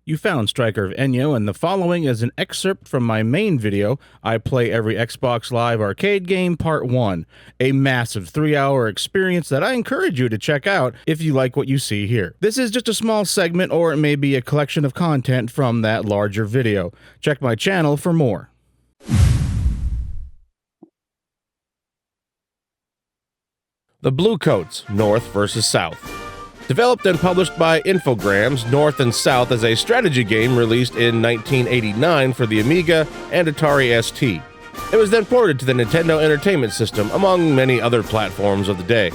You found Stryker of Enyo, and the following is an excerpt from my main video, I Play Every Xbox Live Arcade Game Part 1, a massive 3-hour experience that I encourage you to check out if you like what you see here. This is just a small segment, or it may be a collection of content from that larger video. Check my channel for more. The Bluecoats, North vs. South. Developed and published by Infogrames, North and South is a strategy game released in 1989 for the Amiga and Atari ST. It was then ported to the Nintendo Entertainment System, among many other platforms of the day.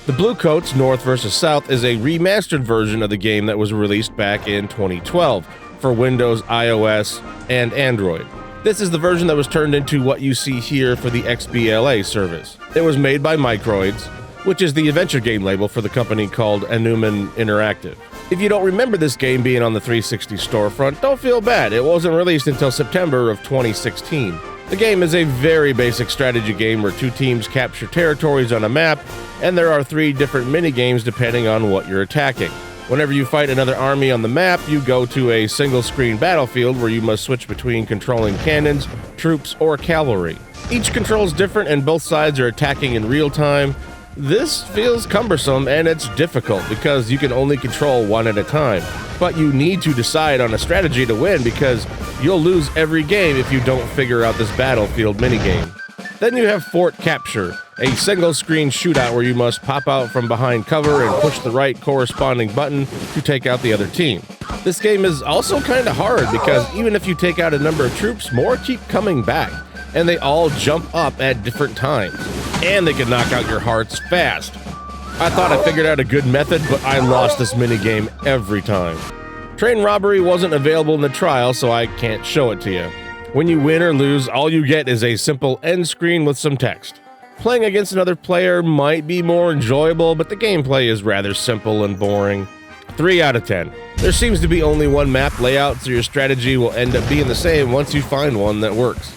The Bluecoats, North vs. South is a remastered version of the game that was released back in 2012 for Windows, iOS, and Android. This is the version that was turned into what you see here for the XBLA service. It was made by Microids, which is the adventure game label for the company called Enyo Interactive. If you don't remember this game being on the 360 storefront, don't feel bad. It wasn't released until September of 2016. The game is a very basic strategy game where two teams capture territories on a map, and there are 3 different mini-games depending on what you're attacking. Whenever you fight another army on the map, you go to a single-screen battlefield where you must switch between controlling cannons, troops, or cavalry. Each control is different and both sides are attacking in real time. This feels cumbersome and it's difficult because you can only control one at a time. But you need to decide on a strategy to win because you'll lose every game if you don't figure out this battlefield minigame. Then you have Fort Capture, a single-screen shootout where you must pop out from behind cover and push the right corresponding button to take out the other team. This game is also kinda hard because even if you take out a number of troops, more keep coming back, and they all jump up at different times. And they can knock out your hearts fast. I thought I figured out a good method, but I lost this minigame every time. Train robbery wasn't available in the trial, so I can't show it to you. When you win or lose, all you get is a simple end screen with some text. Playing against another player might be more enjoyable, but the gameplay is rather simple and boring. 3 out of 10. There seems to be only one map layout, so your strategy will end up being the same once you find one that works.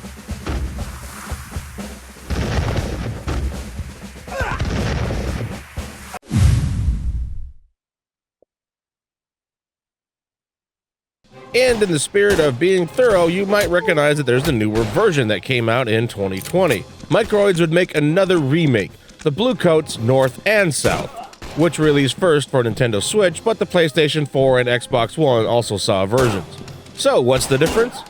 And in the spirit of being thorough, you might recognize that there's a newer version that came out in 2020. Microids would make another remake, the Bluecoats North and South, which released first for Nintendo Switch, but the PlayStation 4 and Xbox One also saw versions. So what's the difference?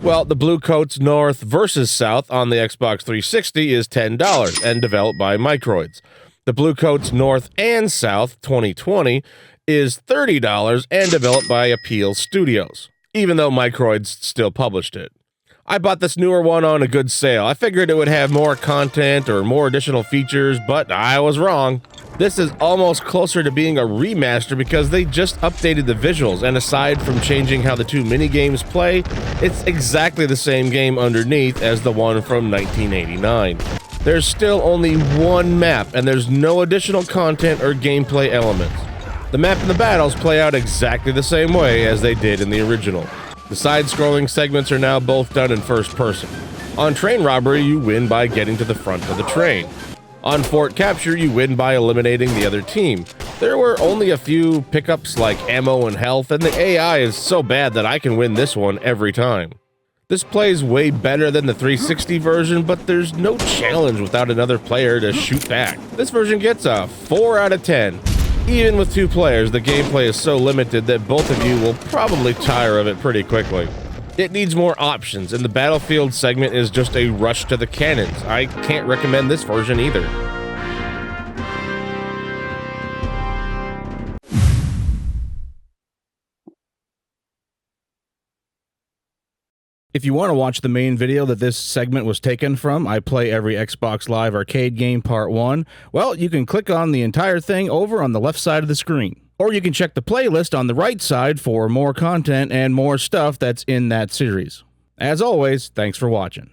Well, the Bluecoats North vs. South on the Xbox 360 is $10 and developed by Microids. The Bluecoats North and South 2020 is $30 and developed by Appeal Studios, even though Microids still published it. I bought this newer one on a good sale. I figured it would have more content or more additional features, but I was wrong. This is almost closer to being a remaster because they just updated the visuals, and aside from changing how the 2 minigames play, it's exactly the same game underneath as the one from 1989. There's still only one map, and there's no additional content or gameplay elements. The map and the battles play out exactly the same way as they did in the original. The side-scrolling segments are now both done in first person. On train robbery, you win by getting to the front of the train. On Fort Capture, you win by eliminating the other team. There were only a few pickups like ammo and health, and the AI is so bad that I can win this one every time. This plays way better than the 360 version, but there's no challenge without another player to shoot back. This version gets a 4 out of 10. Even with 2 players, the gameplay is so limited that both of you will probably tire of it pretty quickly. It needs more options, and the battlefield segment is just a rush to the cannons. I can't recommend this version either. If you want to watch the main video that this segment was taken from, I Play Every Xbox Live Arcade Game Part 1, well, you can click on the entire thing over on the left side of the screen. Or you can check the playlist on the right side for more content and more stuff that's in that series. As always, thanks for watching.